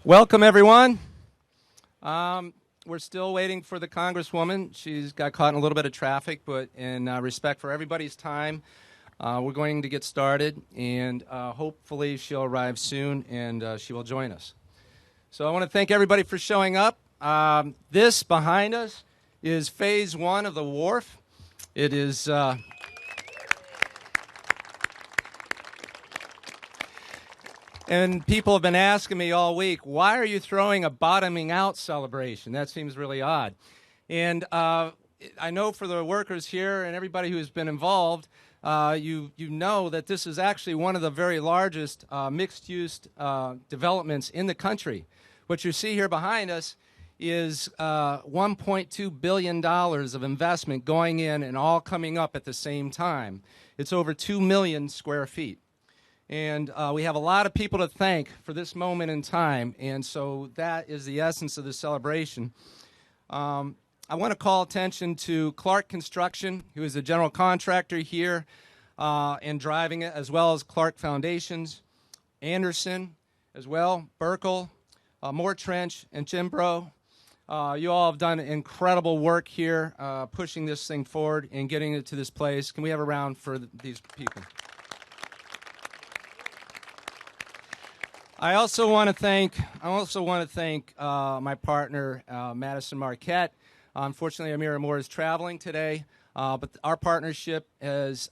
Welcome, everyone. We're still waiting for the Congresswoman. She's got caught in a little bit of traffic, but in respect for everybody's time, we're going to get started, and hopefully she'll arrive soon, and she will join us. So I want to thank everybody for showing up. This behind us is Phase 1 of the Wharf. It is... And people have been asking me all week, why are you throwing a bottoming out celebration? That seems really odd. And I know for the workers here and everybody who has been involved, you know that this is actually one of the very largest mixed-use developments in the country. What you see here behind us is $1.2 billion of investment going in and all coming up at the same time. It's over 2 million square feet. And we have a lot of people to thank for this moment in time, and so that is the essence of the celebration. I want to call attention to Clark Construction, who is the general contractor here and driving it, as well as Clark Foundations, Anderson as well, Burkle, Moore Trench, and Chimbro. You all have done incredible work here pushing this thing forward and getting it to this place. Can we have a round for these people? I also want to thank my partner, Madison Marquette. Unfortunately, Amira Moore is traveling today, but our partnership has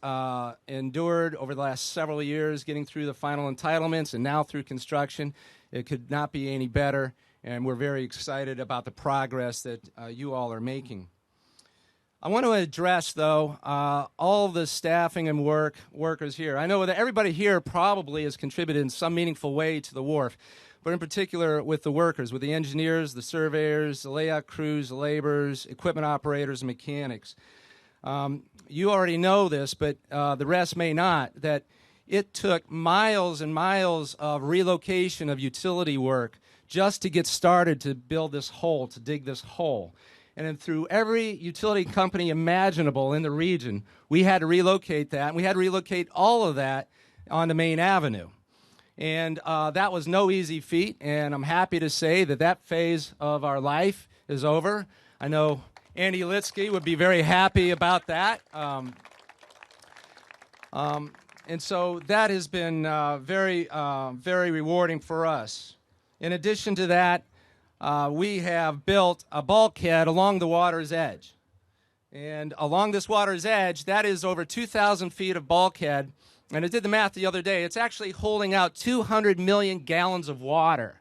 endured over the last several years, getting through the final entitlements and now through construction. It could not be any better, and we're very excited about the progress that you all are making. I want to address, though, all the staffing and workers here. I know that everybody here probably has contributed in some meaningful way to the wharf, but in particular with the workers, with the engineers, the surveyors, the layout crews, the laborers, equipment operators, and mechanics. You already know this, but the rest may not, that it took miles and miles of relocation of utility work just to get started to build this hole, to dig this hole. And then through every utility company imaginable in the region, we had to relocate that. And we had to relocate all of that onto Main Avenue. And that was no easy feat. And I'm happy to say that that phase of our life is over. I know Andy Litsky would be very happy about that. And so that has been very rewarding for us. In addition to that, we have built a bulkhead along the water's edge. And along this water's edge, that is over 2,000 feet of bulkhead. And I did the math the other day. It's actually holding out 200 million gallons of water.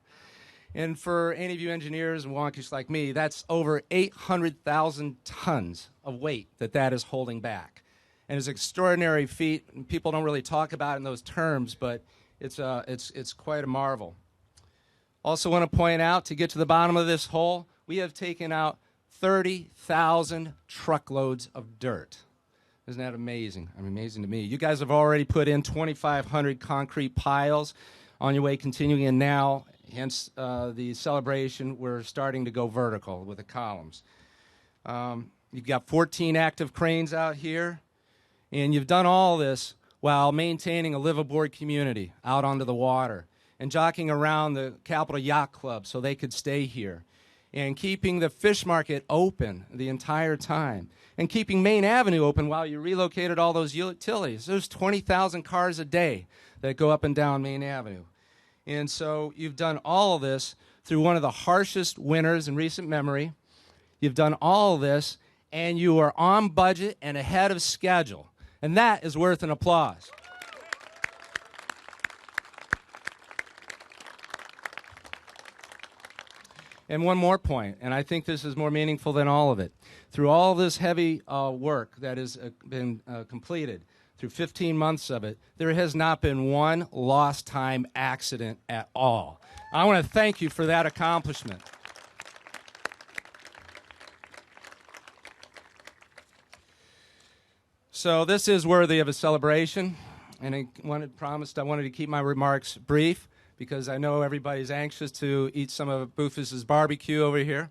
And for any of you engineers and wonkish like me, that's over 800,000 tons of weight that is holding back. And it's an extraordinary feat. And people don't really talk about it in those terms, but it's quite a marvel. Also want to point out, to get to the bottom of this hole, we have taken out 30,000 truckloads of dirt. Isn't that amazing? I mean, amazing to me. You guys have already put in 2,500 concrete piles on your way continuing, and now, hence the celebration, we're starting to go vertical with the columns. You've got 14 active cranes out here, and you've done all this while maintaining a liveaboard community out onto the water, and jockeying around the Capital Yacht Club so they could stay here, and keeping the fish market open the entire time, and keeping Main Avenue open while you relocated all those utilities. There's 20,000 cars a day that go up and down Main Avenue. And so you've done all of this through one of the harshest winters in recent memory. You've done all of this, and you are on budget and ahead of schedule. And that is worth an applause. And one more point, and I think this is more meaningful than all of it. Through all this heavy work that has been completed, through 15 months of it, there has not been one lost time accident at all. I want to thank you for that accomplishment. So this is worthy of a celebration, and I promised I wanted to keep my remarks brief, because I know everybody's anxious to eat some of Bufus's barbecue over here.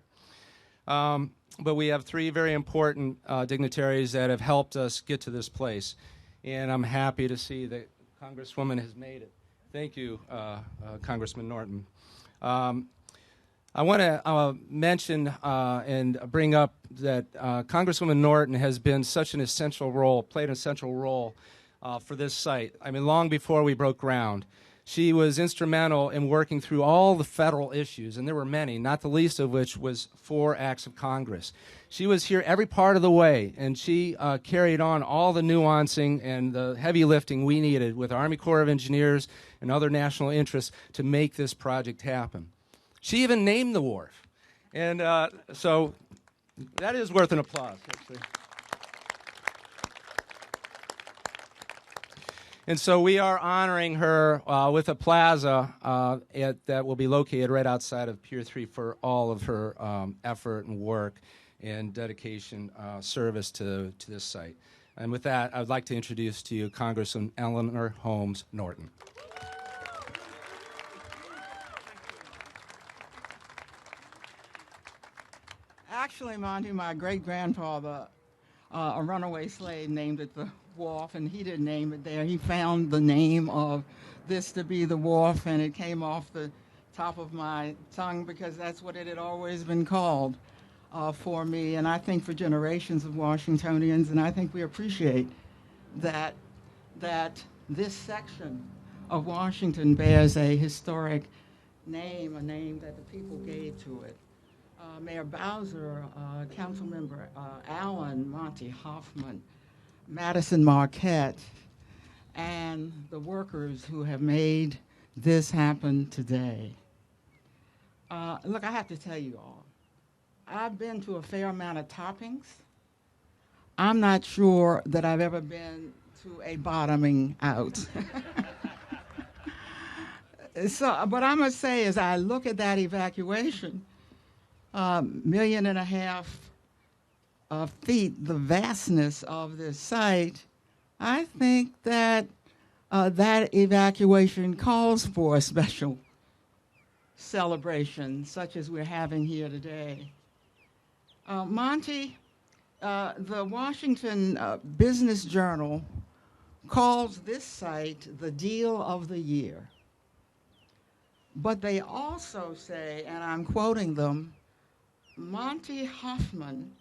But we have three very important dignitaries that have helped us get to this place. And I'm happy to see that Congresswoman has made it. Thank you, Congressman Norton. I want to mention and bring up that Congresswoman Norton has been such an essential role, played an essential role for this site. I mean, long before we broke ground. She was instrumental in working through all the federal issues, and there were many, not the least of which was 4 acts of Congress. She was here every part of the way, and she carried on all the nuancing and the heavy lifting we needed with Army Corps of Engineers and other national interests to make this project happen. She even named the wharf, and so that is worth an applause, actually. And so we are honoring her with a plaza that will be located right outside of Pier 3 for all of her effort and work and dedication, service to this site. And with that, I'd like to introduce to you Congresswoman Eleanor Holmes Norton. Actually, Monty, my great-grandfather, a runaway slave, named it the Wharf, and he didn't name it there. He found the name of this to be the Wharf, and it came off the top of my tongue because that's what it had always been called for me, and I think for generations of Washingtonians, and I think we appreciate that this section of Washington bears a historic name, a name that the people gave to it. Mayor Bowser, Councilmember Allen, Monty Hoffman, Madison Marquette, and the workers who have made this happen today. Look, I have to tell you all, I've been to a fair amount of toppings. I'm not sure that I've ever been to a bottoming out. So, but I must say, as I look at that evacuation, 1.5 million feet, the vastness of this site, I think that that evacuation calls for a special celebration, such as we're having here today. Monty, the Washington Business Journal calls this site the deal of the year. But they also say, and I'm quoting them, Monty Hoffman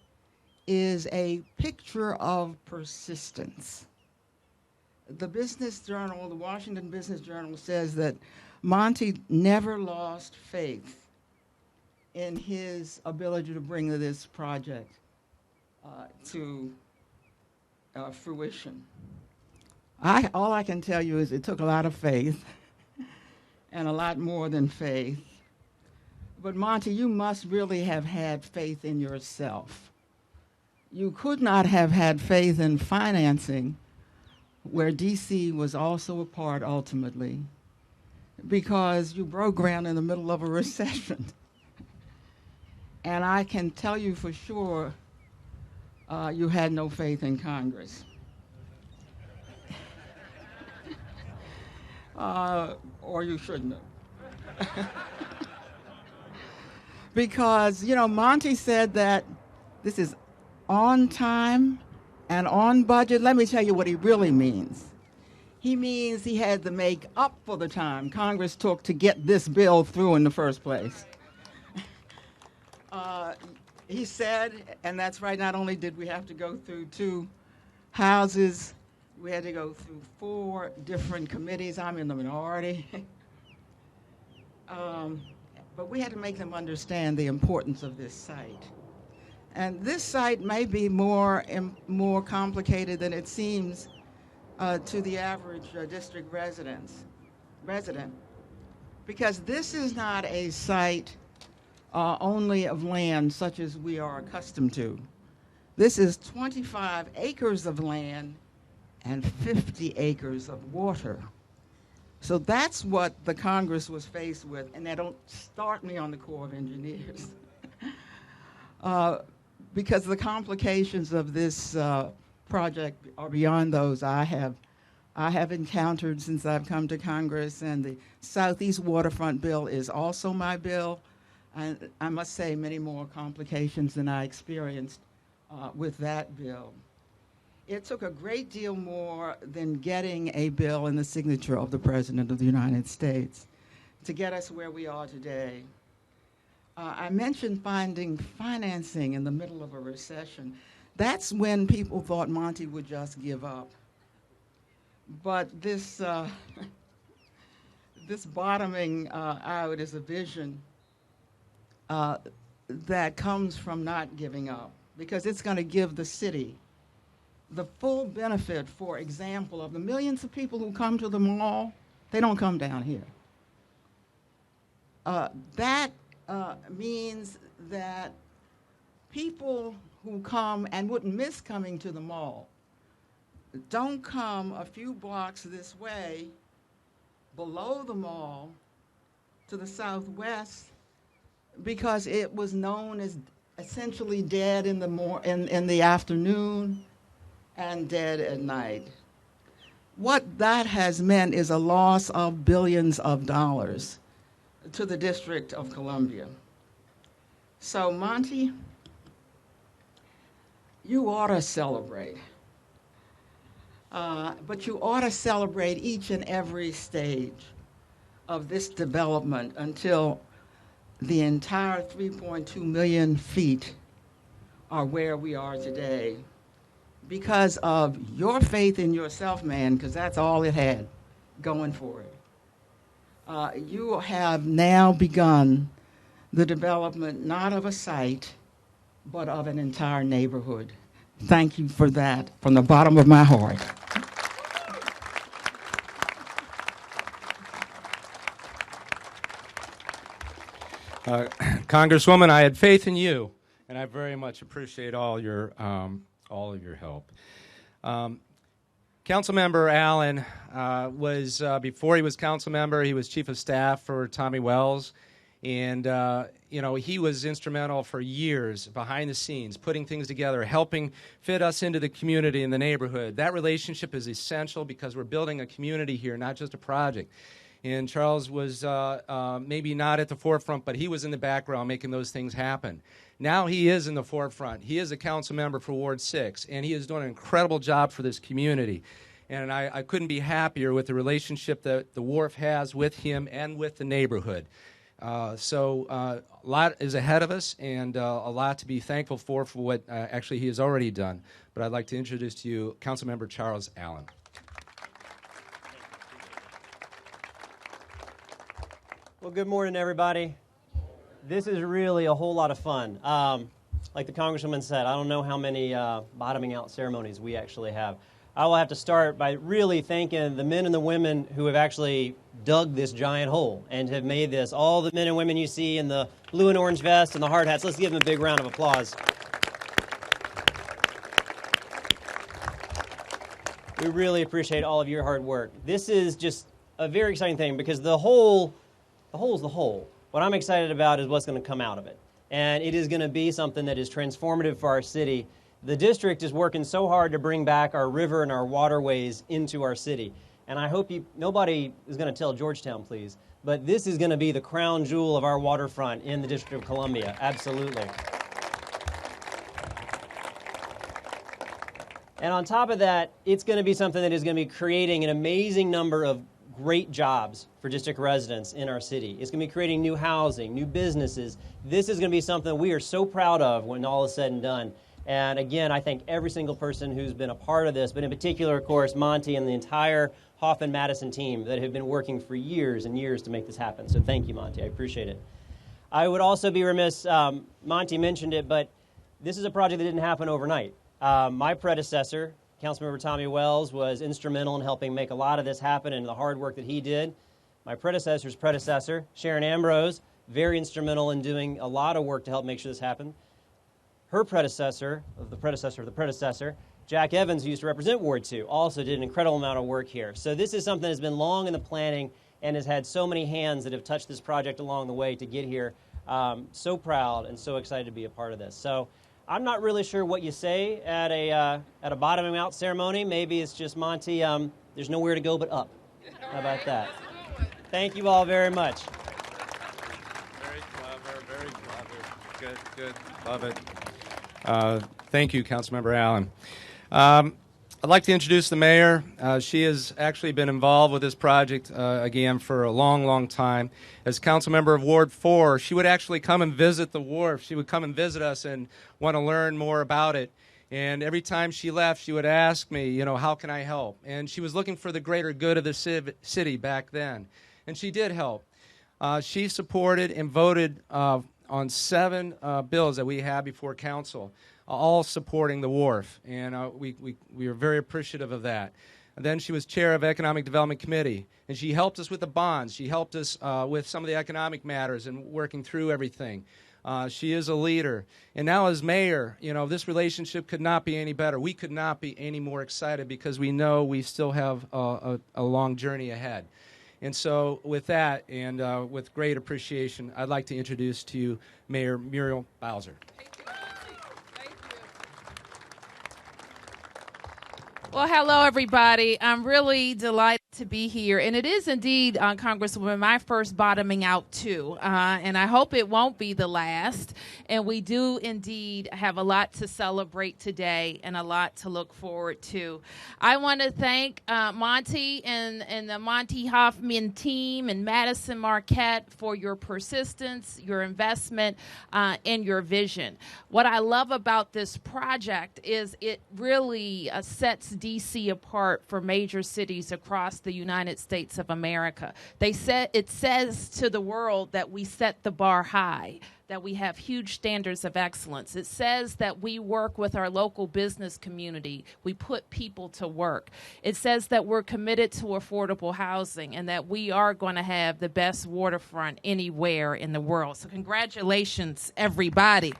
is a picture of persistence. The Business Journal, the Washington Business Journal, says that Monty never lost faith in his ability to bring this project to fruition. All I can tell you is it took a lot of faith and a lot more than faith. But Monty, you must really have had faith in yourself. You could not have had faith in financing, where DC was also a part ultimately, because you broke ground in the middle of a recession. And I can tell you for sure, you had no faith in Congress. Or you shouldn't have. Because, you know, Monty said that this is on time and on budget. Let me tell you what he really means. He means he had to make up for the time Congress took to get this bill through in the first place. He said, and that's right, not only did we have to go through 2 houses, we had to go through 4 different committees. I'm in the minority. But we had to make them understand the importance of this site. And this site may be more complicated than it seems to the average district resident, because this is not a site only of land such as we are accustomed to. This is 25 acres of land and 50 acres of water. So that's what the Congress was faced with, and they don't start me on the Corps of Engineers. Because the complications of this project are beyond those I have encountered since I've come to Congress, and the Southeast Waterfront bill is also my bill. And I must say many more complications than I experienced with that bill. It took a great deal more than getting a bill in the signature of the President of the United States to get us where we are today. I mentioned finding financing in the middle of a recession. That's when people thought Monty would just give up. But this, this bottoming out is a vision that comes from not giving up, because it's going to give the city the full benefit, for example, of the millions of people who come to the mall. They don't come down here. That means that people who come and wouldn't miss coming to the mall don't come a few blocks this way below the mall to the southwest, because it was known as essentially dead in the afternoon and dead at night. What that has meant is a loss of billions of dollars to the District of Columbia. So, Monty, you ought to celebrate. But you ought to celebrate each and every stage of this development until the entire 3.2 million feet are where we are today, because of your faith in yourself, man, because that's all it had going for it. You have now begun the development not of a site, but of an entire neighborhood. Thank you for that from the bottom of my heart. Congresswoman, I had faith in you, and I very much appreciate all of your help. Councilmember Allen was, before he was council member, he was chief of staff for Tommy Wells, and he was instrumental for years behind the scenes, putting things together, helping fit us into the community and the neighborhood. That relationship is essential because we're building a community here, not just a project. And Charles was maybe not at the forefront, but he was in the background making those things happen. Now he is in the forefront. He is a council member for Ward 6, and he is doing an incredible job for this community. And I couldn't be happier with the relationship that the Wharf has with him and with the neighborhood. So a lot is ahead of us, and a lot to be thankful for what actually he has already done. But I'd like to introduce to you Councilmember Charles Allen. Well, good morning, everybody. This is really a whole lot of fun. Like the Congresswoman said, I don't know how many bottoming out ceremonies we actually have. I will have to start by really thanking the men and the women who have actually dug this giant hole and have made this. All the men and women you see in the blue and orange vests and the hard hats, let's give them a big round of applause. We really appreciate all of your hard work. This is just a very exciting thing because the hole is the hole. What I'm excited about is what's going to come out of it. And it is going to be something that is transformative for our city. The district is working so hard to bring back our river and our waterways into our city. And I hope nobody is going to tell Georgetown, please, but this is going to be the crown jewel of our waterfront in the District of Columbia. Absolutely. And on top of that, it's going to be something that is going to be creating an amazing number of great jobs for district residents in our city. It's going to be creating new housing, new businesses. This is going to be something we are so proud of when all is said and done. And again, I thank every single person who's been a part of this, but in particular, of course, Monty and the entire Hoffman-Madison team that have been working for years and years to make this happen. So thank you, Monty. I appreciate it. I would also be remiss, Monty mentioned it, but this is a project that didn't happen overnight. My predecessor, Councilmember Tommy Wells, was instrumental in helping make a lot of this happen and the hard work that he did. My predecessor's predecessor, Sharon Ambrose, very instrumental in doing a lot of work to help make sure this happened. Her predecessor, of the predecessor of the predecessor, Jack Evans, who used to represent Ward 2, also did an incredible amount of work here. So this is something that's been long in the planning and has had so many hands that have touched this project along the way to get here. So proud and so excited to be a part of this. So I'm not really sure what you say at a bottoming out ceremony. Maybe it's just, Monty, there's nowhere to go but up. How about that? Thank you all very much. Very clever, very clever. Good, love it. Thank you, Councilmember Allen. I'd like to introduce the mayor. She has actually been involved with this project, again, for a long, long time. As council member of Ward 4, she would actually come and visit the Wharf. She would come and visit us and want to learn more about it. And every time she left, she would ask me, how can I help? And she was looking for the greater good of the city back then. And she did help. She supported and voted on 7 bills that we had before council, all supporting the Wharf, and we are very appreciative of that. And then she was chair of Economic Development Committee, and she helped us with the bonds. She helped us with some of the economic matters and working through everything. She is a leader. And now as mayor, this relationship could not be any better. We could not be any more excited because we know we still have a long journey ahead. And so with that, and with great appreciation, I'd like to introduce to you Mayor Muriel Bowser. Well, hello, everybody. I'm really delighted to be here. And it is indeed, Congresswoman, my first bottoming out, too. And I hope it won't be the last. And we do indeed have a lot to celebrate today and a lot to look forward to. I want to thank Monty and the Monty Hoffman team and Madison Marquette for your persistence, your investment, and your vision. What I love about this project is it really sets D.C. apart for major cities across the United States of America. It says to the world that we set the bar high, that we have huge standards of excellence. It says that we work with our local business community. We put people to work. It says that we're committed to affordable housing and that we are going to have the best waterfront anywhere in the world. So congratulations, everybody.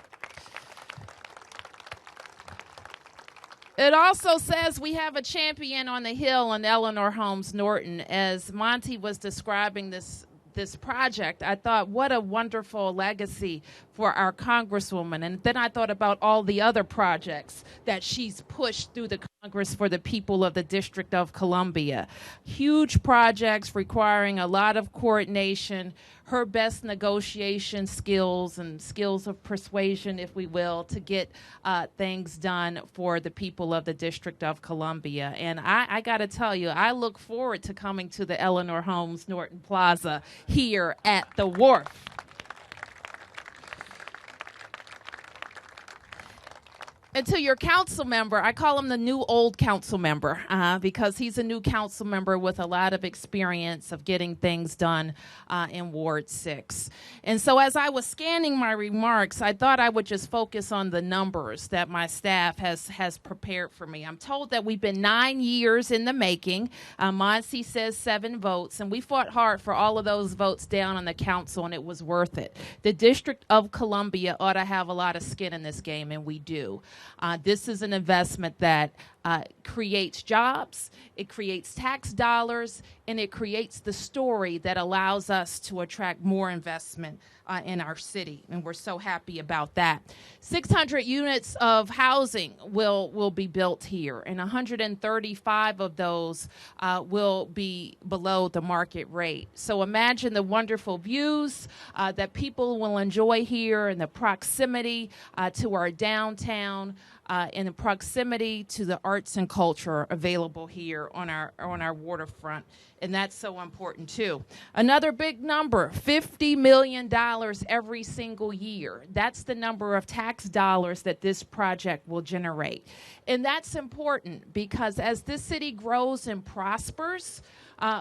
It also says we have a champion on the Hill in Eleanor Holmes Norton. As Monty was describing this project, I thought, what a wonderful legacy for our Congresswoman. And then I thought about all the other projects that she's pushed through the Congress for the people of the District of Columbia. Huge projects requiring a lot of coordination, her best negotiation skills and skills of persuasion, if we will, to get things done for the people of the District of Columbia. And I got to tell you, I look forward to coming to the Eleanor Holmes Norton Plaza here at the Wharf. And to your council member, I call him the new old council member because he's a new council member with a lot of experience of getting things done in Ward 6. And so as I was scanning my remarks, I thought I would just focus on the numbers that my staff has prepared for me. I'm told that we've been 9 years in the making. Monty says 7 votes, and we fought hard for all of those votes down on the council, and it was worth it. The District of Columbia ought to have a lot of skin in this game, and we do. This is an investment that creates jobs, it creates tax dollars, and it creates the story that allows us to attract more investment in our city, and we're so happy about that. 600 units of housing will be built here, and 135 of those will be below the market rate. So imagine the wonderful views that people will enjoy here, and the proximity to our downtown, and the proximity to the arts and culture available here on our waterfront. And that's so important, too. Another big number, $50 million every single year. That's the number of tax dollars that this project will generate. And that's important because as this city grows and prospers,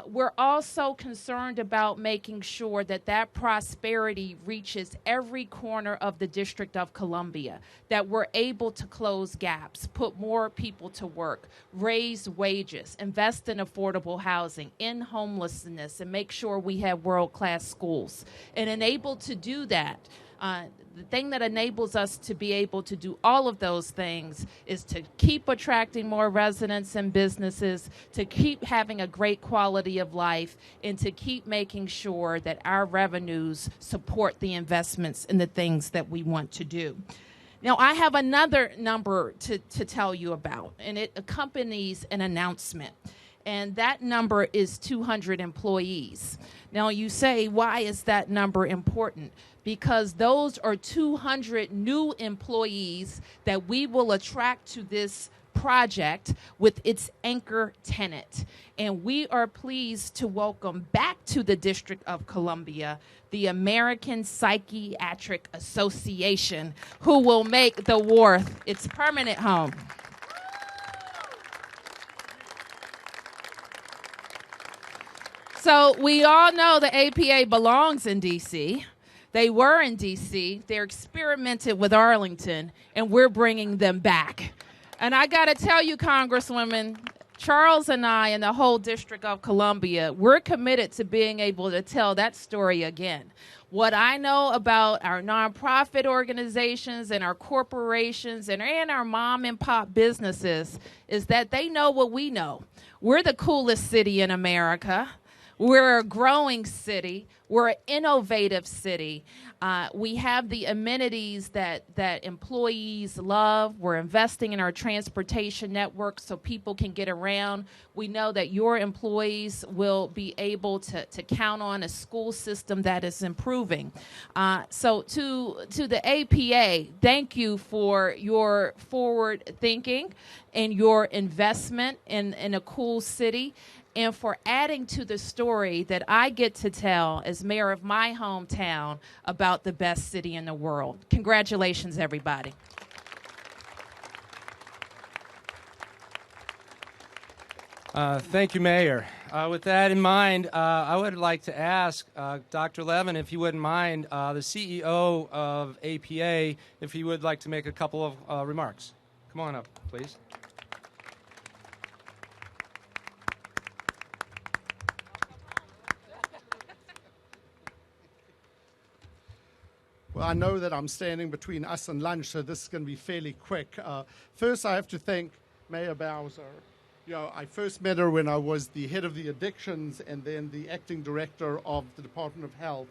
we're also concerned about making sure that that prosperity reaches every corner of the District of Columbia, that we're able to close gaps, put more people to work, raise wages, invest in affordable housing, end homelessness, and make sure we have world-class schools. And enabled to do that, the thing that enables us to be able to do all of those things is to keep attracting more residents and businesses, to keep having a great quality of life, and to keep making sure that our revenues support the investments in the things that we want to do. Now, I have another number to tell you about, and it accompanies an announcement. And that number is 200 employees. Now, you say, why is that number important? Because those are 200 new employees that we will attract to this project with its anchor tenant. And we are pleased to welcome back to the District of Columbia the American Psychiatric Association, who will make the Wharf its permanent home. So we all know the APA belongs in D.C. They were in D.C. They're experimented with Arlington, and we're bringing them back. And I got to tell you, Congresswoman, Charles and I and the whole District of Columbia, we're committed to being able to tell that story again. What I know about our nonprofit organizations and our corporations and our mom and pop businesses is that they know what we know. We're the coolest city in America. We're a growing city. We're an innovative city. We have the amenities that employees love. We're investing in our transportation network so people can get around. We know that your employees will be able to count on a school system that is improving. So to the APA, thank you for your forward thinking and your investment in a cool city, and for adding to the story that I get to tell as mayor of my hometown about the best city in the world. Congratulations, everybody. Thank you, Mayor. With that in mind, I would like to ask Dr. Levin, if you wouldn't mind, the CEO of APA, if he would like to make a couple of remarks. Come on up, please. Well, I know that I'm standing between us and lunch, so this is going to be fairly quick. First, I have to thank Mayor Bowser. You know, I first met her when I was the head of the addictions and then the acting director of the Department of Health.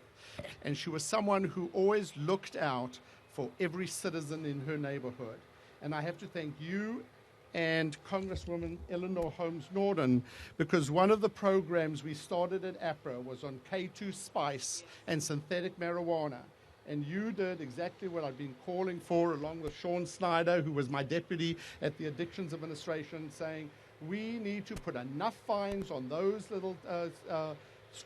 And she was someone who always looked out for every citizen in her neighborhood. And I have to thank you and Congresswoman Eleanor Holmes Norton, because one of the programs we started at APRA was on K2 spice and synthetic marijuana. And you did exactly what I've been calling for, along with Sean Snyder, who was my deputy at the Addictions Administration, saying we need to put enough fines on those little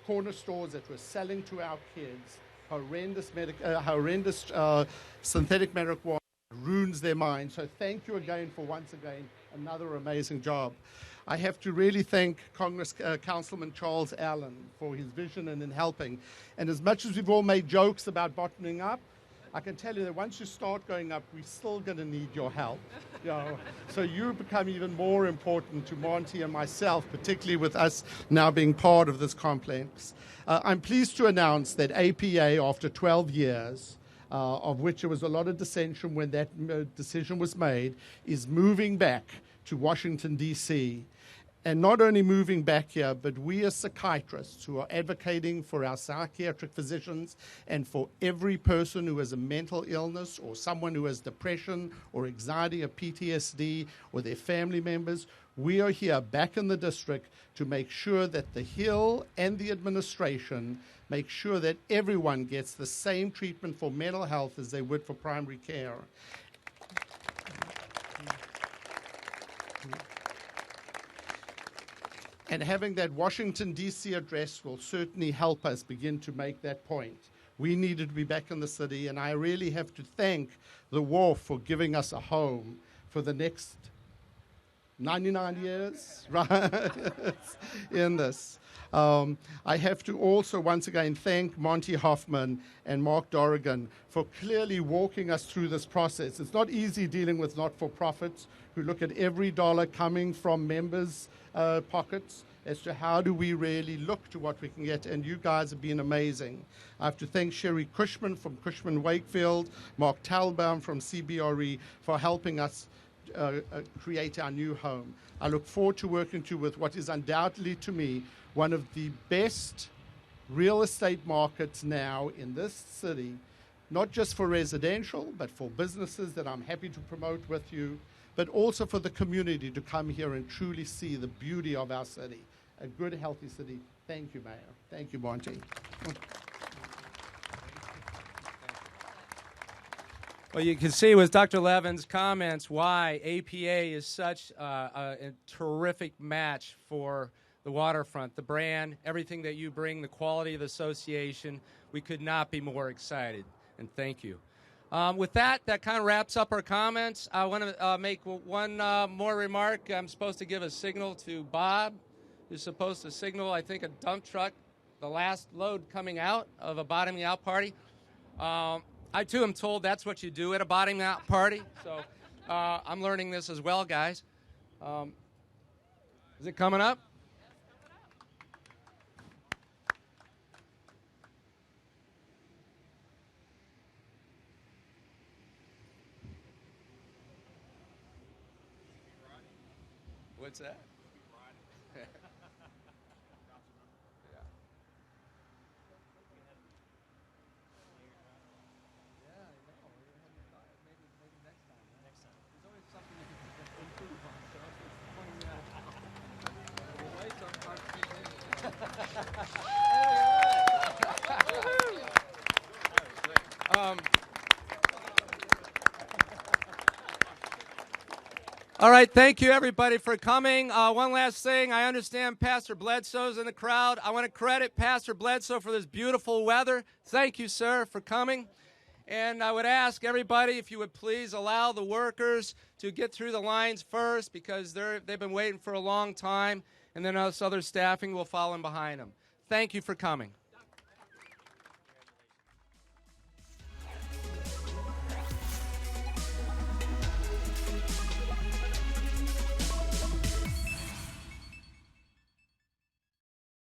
corner stores that were selling to our kids horrendous synthetic marijuana. Ruins their minds. So thank you again for once again another amazing job. I have to really thank Councilman Charles Allen for his vision and in helping. And as much as we've all made jokes about bottoming up, I can tell you that once you start going up, we're still going to need your help. You know? So you become even more important to Monty and myself, particularly with us now being part of this complex. I'm pleased to announce that APA, after 12 years, of which there was a lot of dissension when that decision was made, is moving back to Washington, D.C. And not only moving back here, but we as psychiatrists who are advocating for our psychiatric physicians and for every person who has a mental illness or someone who has depression or anxiety or PTSD or their family members, we are here back in the district to make sure that the Hill and the administration make sure that everyone gets the same treatment for mental health as they would for primary care. And having that Washington, D.C. address will certainly help us begin to make that point. We needed to be back in the city, and I really have to thank the Wharf for giving us a home for the next 99 years, right, in this. I have to also once again thank Monty Hoffman and Mark Dorrigan for clearly walking us through this process. It's not easy dealing with not-for-profits who look at every dollar coming from members' pockets as to how do we really look to what we can get, and you guys have been amazing. I have to thank Sherry Cushman from Cushman Wakefield, Mark Talbaum from CBRE for helping us create our new home. I look forward to working with what is undoubtedly to me one of the best real estate markets now in this city, not just for residential, but for businesses that I'm happy to promote with you, but also for the community to come here and truly see the beauty of our city. A good, healthy city. Thank you, Mayor. Thank you, Monty. Well, you can see with Dr. Levin's comments why APA is such a terrific match for the waterfront, the brand, everything that you bring, the quality of the association. We could not be more excited, and thank you. With that kind of wraps up our comments. I want to make one more remark. I'm supposed to give a signal to Bob, who's supposed to signal, I think, a dump truck, the last load coming out of a bottoming out party. I, too, am told that's what you do at a bottoming out party, so I'm learning this as well, guys. Is it coming up? What's that? All right, thank you, everybody, for coming. One last thing. I understand Pastor Bledsoe's in the crowd. I want to credit Pastor Bledsoe for this beautiful weather. Thank you, sir, for coming. And I would ask everybody if you would please allow the workers to get through the lines first, because they've been waiting for a long time, and then us other staffing will follow in behind them. Thank you for coming.